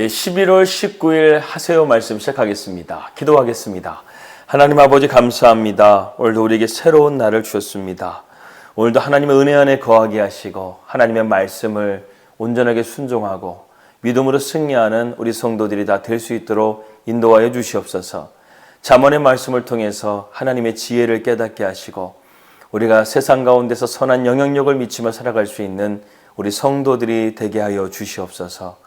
11월 19일 하세요 말씀 시작하겠습니다. 기도하겠습니다. 하나님 아버지 감사합니다. 오늘도 우리에게 새로운 날을 주셨습니다. 오늘도 하나님의 은혜 안에 거하게 하시고 하나님의 말씀을 온전하게 순종하고 믿음으로 승리하는 우리 성도들이 다 될 수 있도록 인도하여 주시옵소서. 잠언의 말씀을 통해서 하나님의 지혜를 깨닫게 하시고 우리가 세상 가운데서 선한 영향력을 미치며 살아갈 수 있는 우리 성도들이 되게 하여 주시옵소서.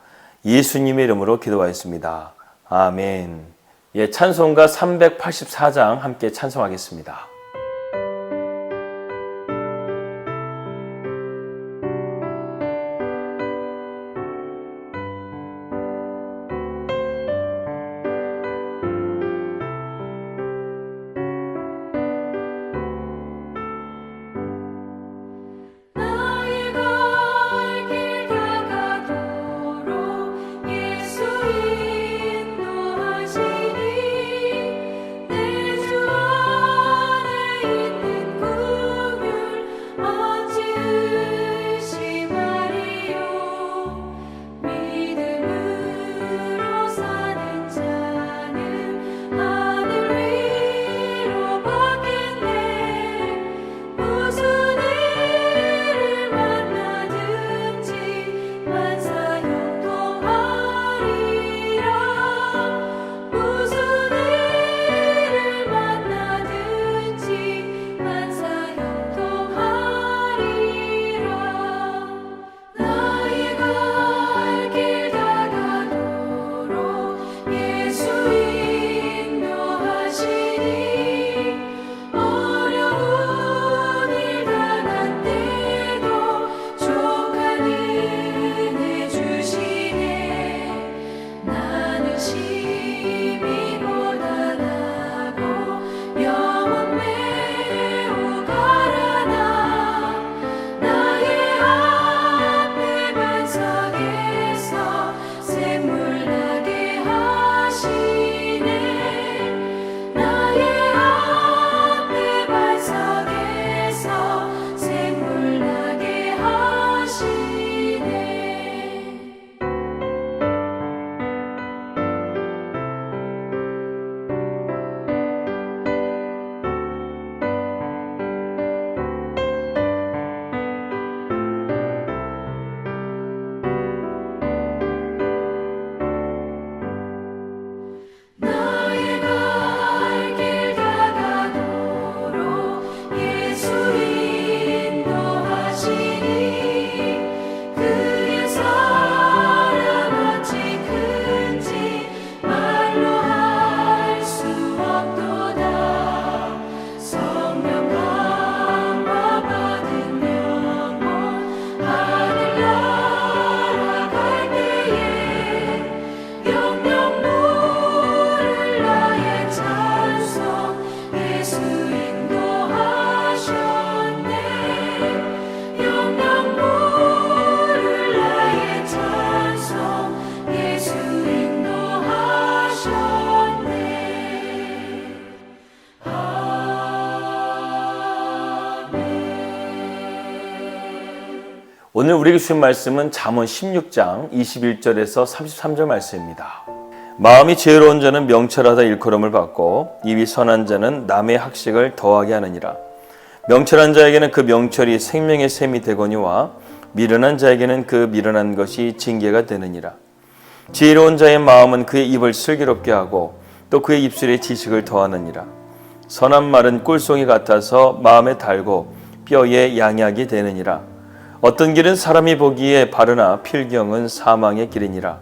예수님의 이름으로 기도하였습니다. 아멘. 찬송가 384장 함께 찬송하겠습니다. 오늘 우리에게 주신 말씀은 잠언 16장 21절에서 33절 말씀입니다. 마음이 지혜로운 자는 명철하다 일컬음을 받고 입이 선한 자는 남의 학식을 더하게 하느니라. 명철한 자에게는 그 명철이 생명의 샘이 되거니와 미련한 자에게는 그 미련한 것이 징계가 되느니라. 지혜로운 자의 마음은 그의 입을 슬기롭게 하고 또 그의 입술에 지식을 더하느니라. 선한 말은 꿀송이 같아서 마음에 달고 뼈에 양약이 되느니라. 어떤 길은 사람이 보기에 바르나 필경은 사망의 길이니라.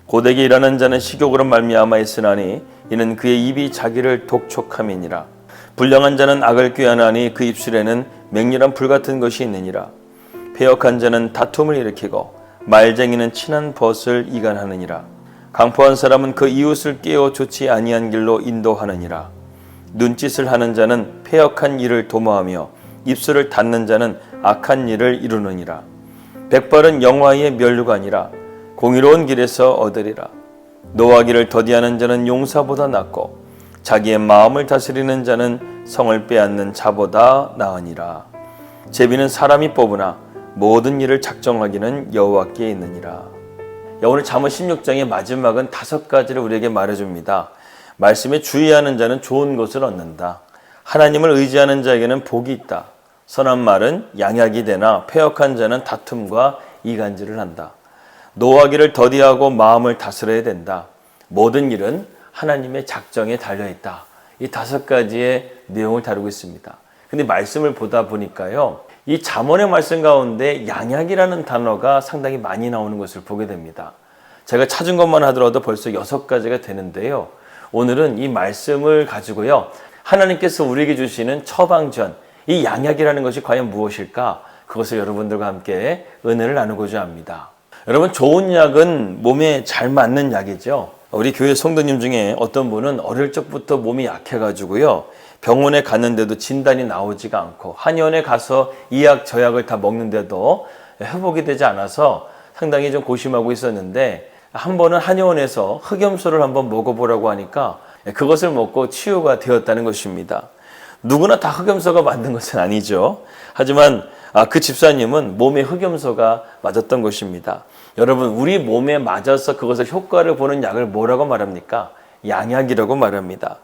고되게 일하는 자는 식욕으로 말미암아 있으나니 이는 그의 입이 자기를 독촉함이니라. 불량한 자는 악을 꾀하나니 그 입술에는 맹렬한 불같은 것이 있느니라. 패역한 자는 다툼을 일으키고 말쟁이는 친한 벗을 이간하느니라. 강포한 사람은 그 이웃을 깨어 좋지 아니한 길로 인도하느니라. 눈짓을 하는 자는 패역한 일을 도모하며 입술을 닫는 자는 악한 일을 이루느니라. 백발은 영화의 면류관이라 공의로운 길에서 얻으리라. 노하기를 더디하는 자는 용사보다 낫고 자기의 마음을 다스리는 자는 성을 빼앗는 자보다 나으니라. 제비는 사람이 뽑으나 모든 일을 작정하기는 여호와께 있느니라. 오늘 잠언 16장의 마지막은 5가지를 우리에게 말해줍니다. 말씀에 주의하는 자는 좋은 것을 얻는다. 하나님을 의지하는 자에게는 복이 있다. 선한 말은 양약이 되나 패역한 자는 다툼과 이간질을 한다. 노하기를 더디하고 마음을 다스려야 된다. 모든 일은 하나님의 작정에 달려있다. 이 5가지의 내용을 다루고 있습니다. 근데 말씀을 보다 보니까요, 이 잠언의 말씀 가운데 양약이라는 단어가 상당히 많이 나오는 것을 보게 됩니다. 제가 찾은 것만 하더라도 벌써 6가지가 되는데요. 오늘은 이 말씀을 가지고요, 하나님께서 우리에게 주시는 처방전, 이 양약이라는 것이 과연 무엇일까? 그것을 여러분들과 함께 은혜를 나누고자 합니다. 여러분, 좋은 약은 몸에 잘 맞는 약이죠. 우리 교회 성도님 중에 어떤 분은 어릴 적부터 몸이 약해가지고요, 병원에 갔는데도 진단이 나오지가 않고 한의원에 가서 이 약 저 약을 다 먹는데도 회복이 되지 않아서 상당히 좀 고심하고 있었는데, 한 번은 한의원에서 흑염소를 한번 먹어보라고 하니까 그것을 먹고 치유가 되었다는 것입니다. 누구나 다 흑염소가 맞는 것은 아니죠. 하지만 그 집사님은 몸에 흑염소가 맞았던 것입니다. 여러분, 우리 몸에 맞아서 그것을 효과를 보는 약을 뭐라고 말합니까? 양약이라고 말합니다.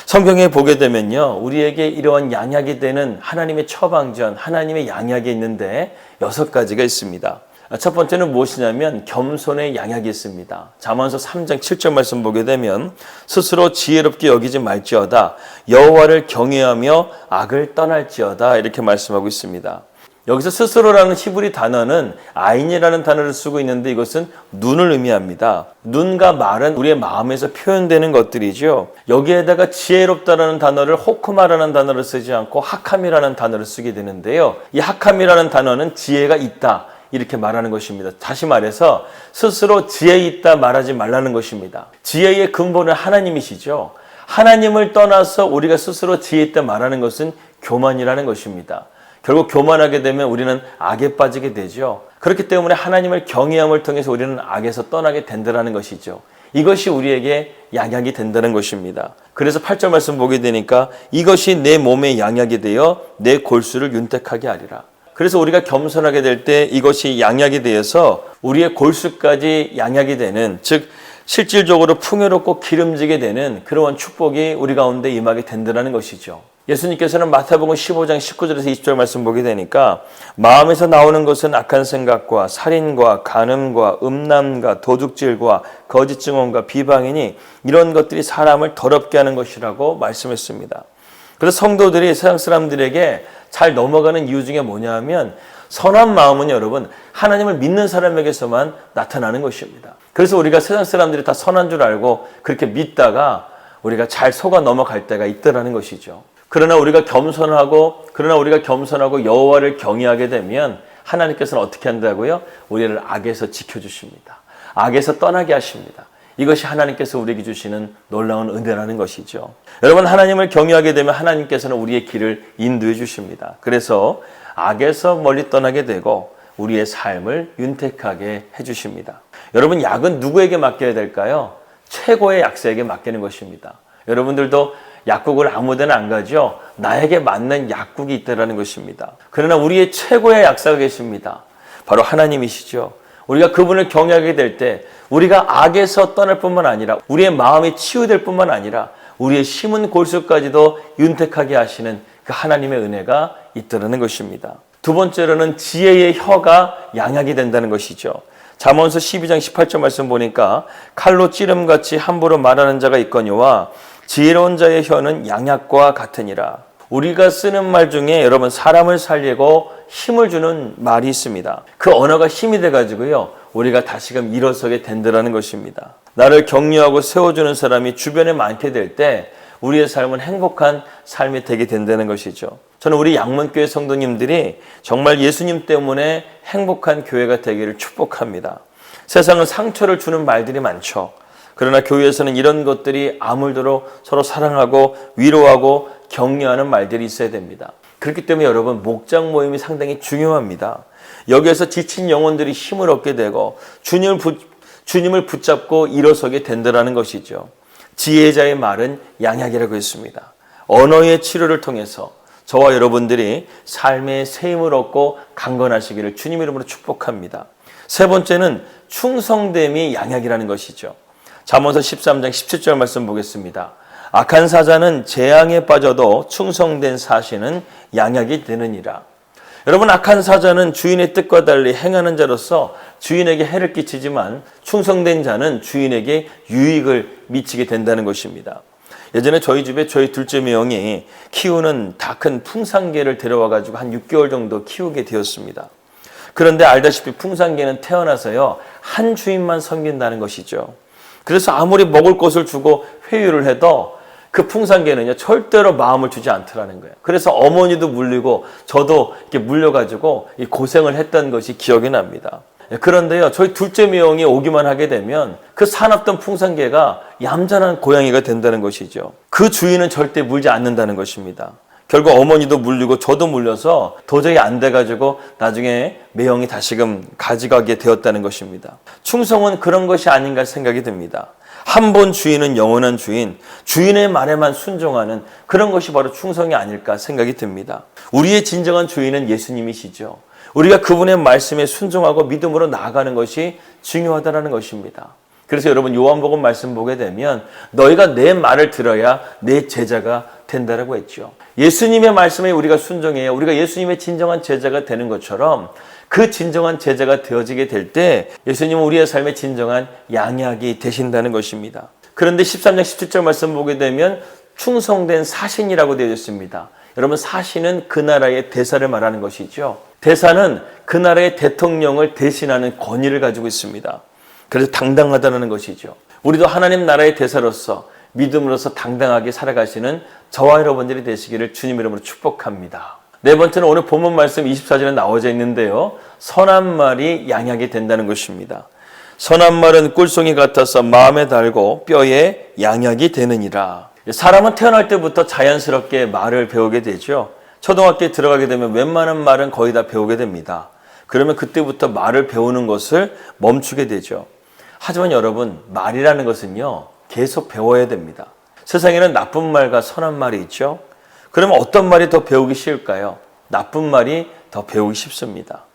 성경에 보게 되면요, 우리에게 이러한 양약이 되는 하나님의 처방전, 하나님의 양약이 있는데 6가지가 있습니다. 첫 번째는 무엇이냐면 겸손의 양약이 있습니다. 잠언서 3장 7절 말씀 보게 되면 스스로 지혜롭게 여기지 말지어다, 여호와를 경외하며 악을 떠날지어다, 이렇게 말씀하고 있습니다. 여기서 스스로라는 히브리 단어는 아인이라는 단어를 쓰고 있는데 이것은 눈을 의미합니다. 눈과 말은 우리의 마음에서 표현되는 것들이죠. 여기에다가 지혜롭다라는 단어를 호크마라는 단어를 쓰지 않고 하캄이라는 단어를 쓰게 되는데요. 이 하캄이라는 단어는 지혜가 있다, 이렇게 말하는 것입니다. 다시 말해서 스스로 지혜 있다 말하지 말라는 것입니다. 지혜의 근본은 하나님이시죠. 하나님을 떠나서 우리가 스스로 지혜 있다 말하는 것은 교만이라는 것입니다. 결국 교만하게 되면 우리는 악에 빠지게 되죠. 그렇기 때문에 하나님을 경외함을 통해서 우리는 악에서 떠나게 된다는 것이죠. 이것이 우리에게 양약이 된다는 것입니다. 그래서 8절 말씀 보게 되니까 이것이 내 몸에 양약이 되어 내 골수를 윤택하게 하리라. 그래서 우리가 겸손하게 될 때 이것이 양약이 되어서 우리의 골수까지 양약이 되는, 즉 실질적으로 풍요롭고 기름지게 되는 그러한 축복이 우리 가운데 임하게 된다는 것이죠. 예수님께서는 마태복음 15장 19절에서 20절 말씀 보게 되니까 마음에서 나오는 것은 악한 생각과 살인과 간음과 음란과 도둑질과 거짓 증언과 비방이니 이런 것들이 사람을 더럽게 하는 것이라고 말씀했습니다. 그래서 성도들이 세상 사람들에게 잘 넘어가는 이유 중에 뭐냐면 선한 마음은 여러분 하나님을 믿는 사람에게서만 나타나는 것입니다. 그래서 우리가 세상 사람들이 다 선한 줄 알고 그렇게 믿다가 우리가 잘 속아 넘어갈 때가 있더라는 것이죠. 그러나 우리가 겸손하고 여호와를 경외하게 되면 하나님께서는 어떻게 한다고요? 우리를 악에서 지켜주십니다. 악에서 떠나게 하십니다. 이것이 하나님께서 우리에게 주시는 놀라운 은혜라는 것이죠. 여러분, 하나님을 경외하게 되면 하나님께서는 우리의 길을 인도해 주십니다. 그래서 악에서 멀리 떠나게 되고 우리의 삶을 윤택하게 해주십니다. 여러분, 약은 누구에게 맡겨야 될까요? 최고의 약사에게 맡기는 것입니다. 여러분들도 약국을 아무 데나 안 가죠? 나에게 맞는 약국이 있다는 것입니다. 그러나 우리의 최고의 약사가 계십니다. 바로 하나님이시죠. 우리가 그분을 경외하게 될 때 우리가 악에서 떠날 뿐만 아니라 우리의 마음이 치유될 뿐만 아니라 우리의 심은 골수까지도 윤택하게 하시는 그 하나님의 은혜가 있다는 것입니다. 두 번째로는 지혜의 혀가 양약이 된다는 것이죠. 잠언서 12장 18절 말씀 보니까 칼로 찌름같이 함부로 말하는 자가 있거니와 지혜로운 자의 혀는 양약과 같으니라. 우리가 쓰는 말 중에 여러분 사람을 살리고 힘을 주는 말이 있습니다. 그 언어가 힘이 돼가지고요 우리가 다시금 일어서게 된다는 것입니다. 나를 격려하고 세워주는 사람이 주변에 많게 될 때 우리의 삶은 행복한 삶이 되게 된다는 것이죠. 저는 우리 양문교회 성도님들이 정말 예수님 때문에 행복한 교회가 되기를 축복합니다. 세상은 상처를 주는 말들이 많죠. 그러나 교회에서는 이런 것들이 아물도록 서로 사랑하고 위로하고 격려하는 말들이 있어야 됩니다. 그렇기 때문에 여러분 목장 모임이 상당히 중요합니다. 여기에서 지친 영혼들이 힘을 얻게 되고 주님을 붙잡고 일어서게 된다는 것이죠. 지혜자의 말은 양약이라고 했습니다. 언어의 치료를 통해서 저와 여러분들이 삶의 새 힘을 얻고 강건하시기를 주님 이름으로 축복합니다. 세 번째는 충성됨이 양약이라는 것이죠. 잠언서 13장 17절 말씀 보겠습니다. 악한 사자는 재앙에 빠져도 충성된 사신은 양약이 되느니라. 여러분, 악한 사자는 주인의 뜻과 달리 행하는 자로서 주인에게 해를 끼치지만 충성된 자는 주인에게 유익을 미치게 된다는 것입니다. 예전에 저희 집에 저희 둘째 명이 키우는 다 큰 풍산개를 데려와가지고 한 6개월 정도 키우게 되었습니다. 그런데 알다시피 풍산개는 태어나서요, 한 주인만 섬긴다는 것이죠. 그래서 아무리 먹을 것을 주고 회유를 해도 그 풍산개는요, 절대로 마음을 주지 않더라는 거예요. 그래서 어머니도 물리고 저도 이렇게 물려가지고 이 고생을 했던 것이 기억이 납니다. 그런데요, 저희 둘째 미영이 오기만 하게 되면 그 사납던 풍산개가 얌전한 고양이가 된다는 것이죠. 그 주인은 절대 물지 않는다는 것입니다. 결국 어머니도 물리고 저도 물려서 도저히 안 돼가지고 나중에 매형이 다시금 가져가게 되었다는 것입니다. 충성은 그런 것이 아닌가 생각이 듭니다. 한 번 주인은 영원한 주인, 주인의 말에만 순종하는 그런 것이 바로 충성이 아닐까 생각이 듭니다. 우리의 진정한 주인은 예수님이시죠. 우리가 그분의 말씀에 순종하고 믿음으로 나아가는 것이 중요하다는 것입니다. 그래서 여러분, 요한복음 말씀 보게 되면 너희가 내 말을 들어야 내 제자가 된다라고 했죠. 예수님의 말씀에 우리가 순종해야 우리가 예수님의 진정한 제자가 되는 것처럼 그 진정한 제자가 되어지게 될 때 예수님은 우리의 삶의 진정한 양약이 되신다는 것입니다. 그런데 13장 17절 말씀 보게 되면 충성된 사신이라고 되어 있습니다. 여러분, 사신은 그 나라의 대사를 말하는 것이죠. 대사는 그 나라의 대통령을 대신하는 권위를 가지고 있습니다. 그래서 당당하다는 것이죠. 우리도 하나님 나라의 대사로서 믿음으로서 당당하게 살아가시는 저와 여러분들이 되시기를 주님 이름으로 축복합니다. 네 번째는 오늘 본문 말씀 24절에 나와져 있는데요. 선한 말이 양약이 된다는 것입니다. 선한 말은 꿀송이 같아서 마음에 달고 뼈에 양약이 되느니라. 사람은 태어날 때부터 자연스럽게 말을 배우게 되죠. 초등학교에 들어가게 되면 웬만한 말은 거의 다 배우게 됩니다. 그러면 그때부터 말을 배우는 것을 멈추게 되죠. 하지만 여러분, 말이라는 것은요, 계속 배워야 됩니다. 세상에는 나쁜 말과 선한 말이 있죠. 그러면 어떤 말이 더 배우기 쉬울까요? 나쁜 말이 더 배우기 쉽습니다.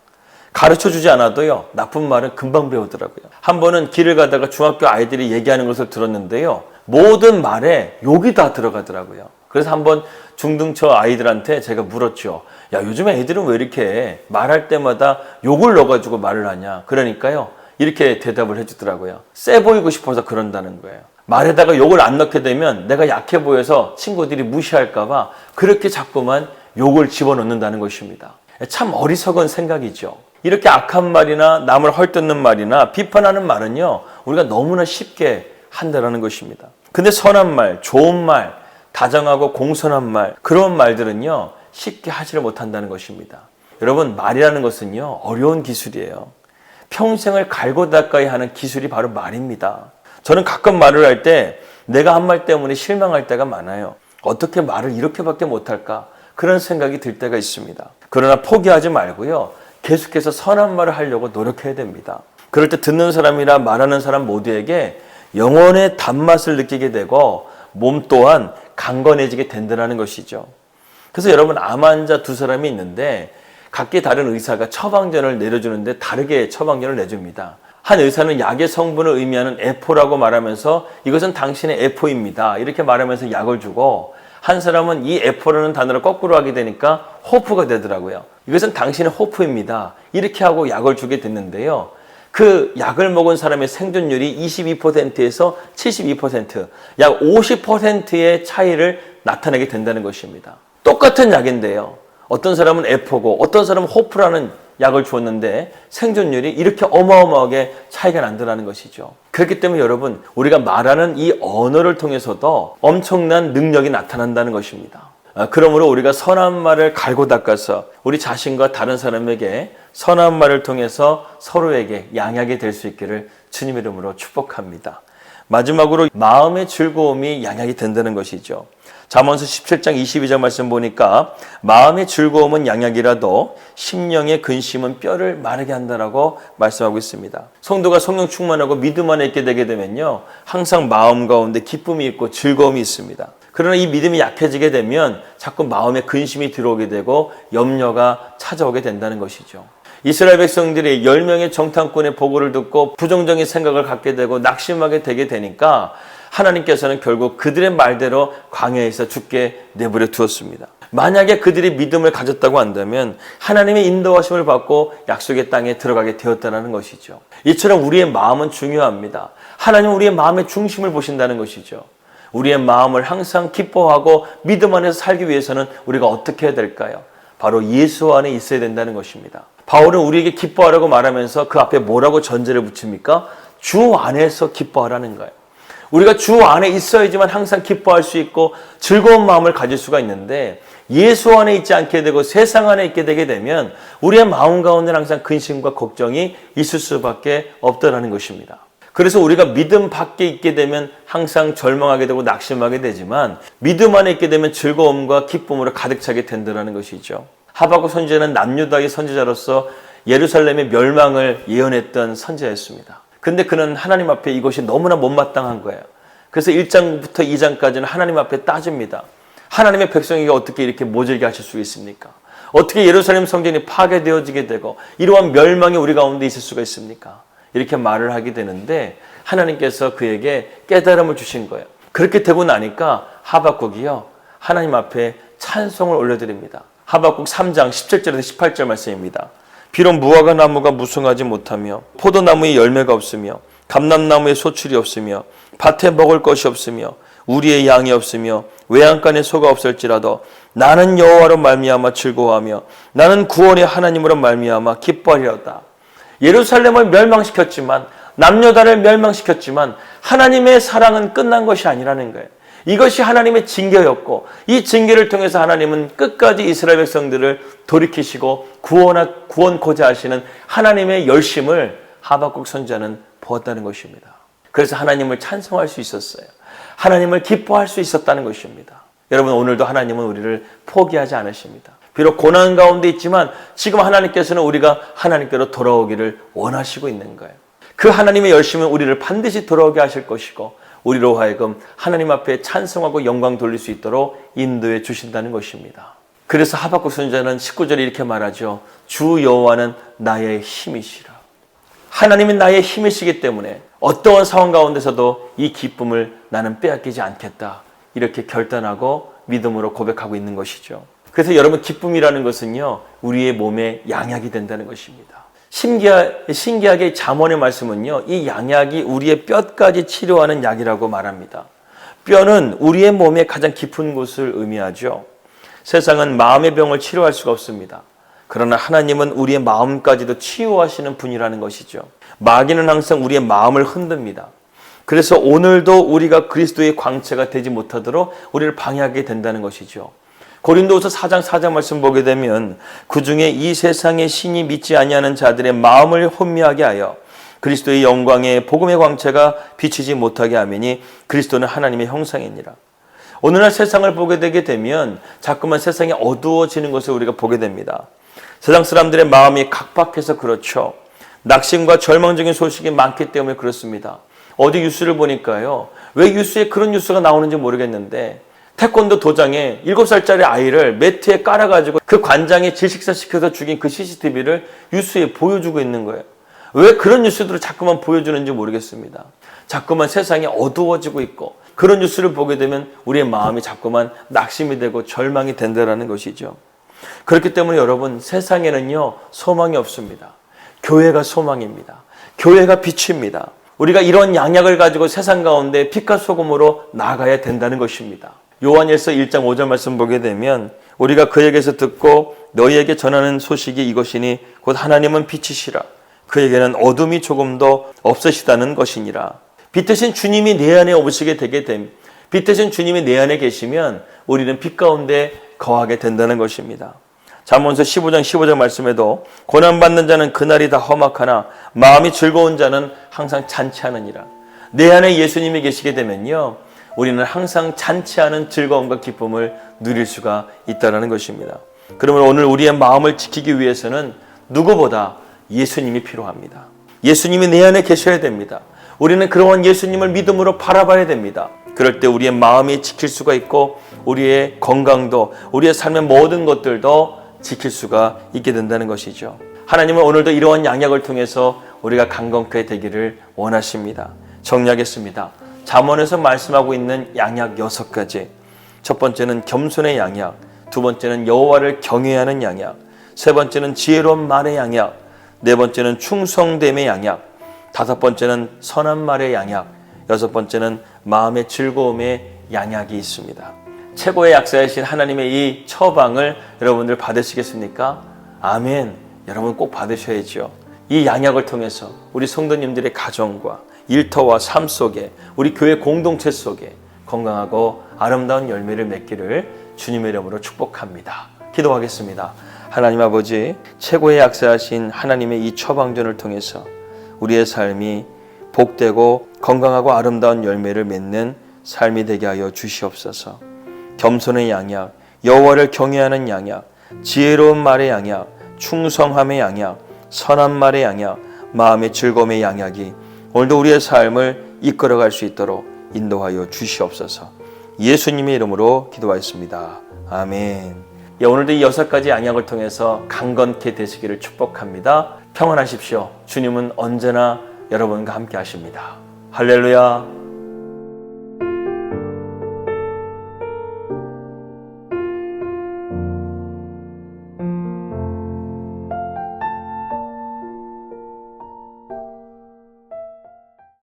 가르쳐주지 않아도요, 나쁜 말은 금방 배우더라고요. 한 번은 길을 가다가 중학교 아이들이 얘기하는 것을 들었는데요, 모든 말에 욕이 다 들어가더라고요. 그래서 한번 중등처 아이들한테 제가 물었죠. 야, 요즘 애들은 왜 이렇게 말할 때마다 욕을 넣어가지고 말을 하냐. 그러니까요, 이렇게 대답을 해주더라고요. 세 보이고 싶어서 그런다는 거예요. 말에다가 욕을 안 넣게 되면 내가 약해 보여서 친구들이 무시할까 봐 그렇게 자꾸만 욕을 집어넣는다는 것입니다. 참 어리석은 생각이죠. 이렇게 악한 말이나 남을 헐뜯는 말이나 비판하는 말은요, 우리가 너무나 쉽게 한다는 것입니다. 근데 선한 말, 좋은 말, 다정하고 공손한 말, 그런 말들은요, 쉽게 하지를 못한다는 것입니다. 여러분, 말이라는 것은요, 어려운 기술이에요. 평생을 갈고 닦아야 하는 기술이 바로 말입니다. 저는 가끔 말을 할 때 내가 한 말 때문에 실망할 때가 많아요. 어떻게 말을 이렇게밖에 못할까? 그런 생각이 들 때가 있습니다. 그러나 포기하지 말고요, 계속해서 선한 말을 하려고 노력해야 됩니다. 그럴 때 듣는 사람이나 말하는 사람 모두에게 영혼의 단맛을 느끼게 되고 몸 또한 강건해지게 된다는 것이죠. 그래서 여러분, 암 환자 두 사람이 있는데 각기 다른 의사가 처방전을 내려주는데 다르게 처방전을 내줍니다. 한 의사는 약의 성분을 의미하는 에포라고 말하면서 이것은 당신의 에포입니다, 이렇게 말하면서 약을 주고, 한 사람은 이 에포라는 단어를 거꾸로 하게 되니까 호프가 되더라고요. 이것은 당신의 호프입니다, 이렇게 하고 약을 주게 됐는데요, 그 약을 먹은 사람의 생존율이 22%에서 72%, 약 50%의 차이를 나타내게 된다는 것입니다. 똑같은 약인데요, 어떤 사람은 에포고 어떤 사람은 호프라는 약을 주었는데 생존율이 이렇게 어마어마하게 차이가 난다는 것이죠. 그렇기 때문에 여러분, 우리가 말하는 이 언어를 통해서도 엄청난 능력이 나타난다는 것입니다. 그러므로 우리가 선한 말을 갈고 닦아서 우리 자신과 다른 사람에게 선한 말을 통해서 서로에게 양약이 될 수 있기를 주님 이름으로 축복합니다. 마지막으로 마음의 즐거움이 양약이 된다는 것이죠. 잠언서 17장 22절 말씀 보니까 마음의 즐거움은 양약이라도 심령의 근심은 뼈를 마르게 한다라고 말씀하고 있습니다. 성도가 성령 충만하고 믿음 안에 있게 되게 되면요, 항상 마음 가운데 기쁨이 있고 즐거움이 있습니다. 그러나 이 믿음이 약해지게 되면 자꾸 마음에 근심이 들어오게 되고 염려가 찾아오게 된다는 것이죠. 이스라엘 백성들이 10명의 정탐꾼의 보고를 듣고 부정적인 생각을 갖게 되고 낙심하게 되게 되니까 하나님께서는 결국 그들의 말대로 광야에서 죽게 내버려 두었습니다. 만약에 그들이 믿음을 가졌다고 한다면 하나님의 인도하심을 받고 약속의 땅에 들어가게 되었다는 것이죠. 이처럼 우리의 마음은 중요합니다. 하나님은 우리의 마음의 중심을 보신다는 것이죠. 우리의 마음을 항상 기뻐하고 믿음 안에서 살기 위해서는 우리가 어떻게 해야 될까요? 바로 예수 안에 있어야 된다는 것입니다. 바울은 우리에게 기뻐하라고 말하면서 그 앞에 뭐라고 전제를 붙입니까? 주 안에서 기뻐하라는 거예요. 우리가 주 안에 있어야지만 항상 기뻐할 수 있고 즐거운 마음을 가질 수가 있는데 예수 안에 있지 않게 되고 세상 안에 있게 되게 되면 우리의 마음 가운데는 항상 근심과 걱정이 있을 수밖에 없다는 것입니다. 그래서 우리가 믿음 밖에 있게 되면 항상 절망하게 되고 낙심하게 되지만 믿음 안에 있게 되면 즐거움과 기쁨으로 가득 차게 된다는 것이죠. 하박국 선지자는 남유다의 선지자로서 예루살렘의 멸망을 예언했던 선지자였습니다. 근데 그는 하나님 앞에 이것이 너무나 못마땅한 거예요. 그래서 1장부터 2장까지는 하나님 앞에 따집니다. 하나님의 백성에게 어떻게 이렇게 모질게 하실 수 있습니까? 어떻게 예루살렘 성전이 파괴되어지게 되고 이러한 멸망이 우리 가운데 있을 수가 있습니까? 이렇게 말을 하게 되는데 하나님께서 그에게 깨달음을 주신 거예요. 그렇게 되고 나니까 하박국이요, 하나님 앞에 찬송을 올려드립니다. 하박국 3장 17절에서 18절 말씀입니다. 비록 무화과 나무가 무성하지 못하며 포도나무에 열매가 없으며 감람나무에 소출이 없으며 밭에 먹을 것이 없으며 우리의 양이 없으며 외양간에 소가 없을지라도 나는 여호와로 말미암아 즐거워하며 나는 구원의 하나님으로 말미암아 기뻐하리로다. 예루살렘을 멸망시켰지만 남유다를 멸망시켰지만 하나님의 사랑은 끝난 것이 아니라는 거예요. 이것이 하나님의 징계였고 이 징계를 통해서 하나님은 끝까지 이스라엘 백성들을 돌이키시고 구원코자 하시는 하나님의 열심을 하박국 선지자는 보았다는 것입니다. 그래서 하나님을 찬송할 수 있었어요. 하나님을 기뻐할 수 있었다는 것입니다. 여러분, 오늘도 하나님은 우리를 포기하지 않으십니다. 비록 고난 가운데 있지만 지금 하나님께서는 우리가 하나님께로 돌아오기를 원하시고 있는 거예요. 그 하나님의 열심은 우리를 반드시 돌아오게 하실 것이고 우리로 하여금 하나님 앞에 찬송하고 영광 돌릴 수 있도록 인도해 주신다는 것입니다. 그래서 하박국 선지자는 19절에 이렇게 말하죠. 주 여호와는 나의 힘이시라. 하나님이 나의 힘이시기 때문에 어떠한 상황 가운데서도 이 기쁨을 나는 빼앗기지 않겠다. 이렇게 결단하고 믿음으로 고백하고 있는 것이죠. 그래서 여러분, 기쁨이라는 것은요, 우리의 몸에 양약이 된다는 것입니다. 신기하게 잠언의 말씀은요, 이 양약이 우리의 뼈까지 치료하는 약이라고 말합니다. 뼈는 우리의 몸의 가장 깊은 곳을 의미하죠. 세상은 마음의 병을 치료할 수가 없습니다. 그러나 하나님은 우리의 마음까지도 치유하시는 분이라는 것이죠. 마귀는 항상 우리의 마음을 흔듭니다. 그래서 오늘도 우리가 그리스도의 광채가 되지 못하도록 우리를 방해하게 된다는 것이죠. 고린도후서 4장 4절 말씀 보게 되면 그중에 이 세상의 신이 믿지 아니하는 자들의 마음을 혼미하게 하여 그리스도의 영광의 복음의 광채가 비치지 못하게 하매니 그리스도는 하나님의 형상이니라. 오늘날 세상을 보게 되게 되면 자꾸만 세상이 어두워지는 것을 우리가 보게 됩니다. 세상 사람들의 마음이 각박해서 그렇죠. 낙심과 절망적인 소식이 많기 때문에 그렇습니다. 어디 뉴스를 보니까요, 왜 뉴스에 그런 뉴스가 나오는지 모르겠는데 태권도 도장에 7살짜리 아이를 매트에 깔아가지고 그 관장이 질식사 시켜서 죽인 그 CCTV를 뉴스에 보여주고 있는 거예요. 왜 그런 뉴스들을 자꾸만 보여주는지 모르겠습니다. 자꾸만 세상이 어두워지고 있고 그런 뉴스를 보게 되면 우리의 마음이 자꾸만 낙심이 되고 절망이 된다는 것이죠. 그렇기 때문에 여러분, 세상에는요, 소망이 없습니다. 교회가 소망입니다. 교회가 빛입니다. 우리가 이런 양약을 가지고 세상 가운데 빛과 소금으로 나아가야 된다는 것입니다. 요한일서 1장 5절 말씀 보게 되면 우리가 그에게서 듣고 너희에게 전하는 소식이 이것이니 곧 하나님은 빛이시라. 그에게는 어둠이 조금도 없으시다는 것이니라. 빛 대신 주님이 내 안에 오시게 되게 됨. 빛 대신 주님이 내 안에 계시면 우리는 빛 가운데 거하게 된다는 것입니다. 잠언서 15장 15절 말씀에도 고난받는 자는 그날이 다 험악하나 마음이 즐거운 자는 항상 잔치하느니라. 내 안에 예수님이 계시게 되면요, 우리는 항상 잔치하는 즐거움과 기쁨을 누릴 수가 있다는 것입니다. 그러면 오늘 우리의 마음을 지키기 위해서는 누구보다 예수님이 필요합니다. 예수님이 내 안에 계셔야 됩니다. 우리는 그러한 예수님을 믿음으로 바라봐야 됩니다. 그럴 때 우리의 마음이 지킬 수가 있고 우리의 건강도, 우리의 삶의 모든 것들도 지킬 수가 있게 된다는 것이죠. 하나님은 오늘도 이러한 양약을 통해서 우리가 강건케 되기를 원하십니다. 정리하겠습니다. 잠언에서 말씀하고 있는 양약 6가지. 첫 번째는 겸손의 양약, 두 번째는 여호와를 경외하는 양약, 세 번째는 지혜로운 말의 양약, 네 번째는 충성됨의 양약, 다섯 번째는 선한 말의 양약, 여섯 번째는 마음의 즐거움의 양약이 있습니다. 최고의 약사이신 하나님의 이 처방을 여러분들 받으시겠습니까? 아멘. 여러분 꼭 받으셔야죠. 이 양약을 통해서 우리 성도님들의 가정과 일터와 삶 속에, 우리 교회 공동체 속에 건강하고 아름다운 열매를 맺기를 주님의 이름으로 축복합니다. 기도하겠습니다. 하나님 아버지, 최고의 약사하신 하나님의 이 처방전을 통해서 우리의 삶이 복되고 건강하고 아름다운 열매를 맺는 삶이 되게 하여 주시옵소서. 겸손의 양약, 여호와를 경외하는 양약, 지혜로운 말의 양약, 충성함의 양약, 선한 말의 양약, 마음의 즐거움의 양약이 오늘도 우리의 삶을 이끌어갈 수 있도록 인도하여 주시옵소서. 예수님의 이름으로 기도하였습니다. 아멘. 오늘도 이 6가지 양약을 통해서 강건케 되시기를 축복합니다. 평안하십시오. 주님은 언제나 여러분과 함께 하십니다. 할렐루야.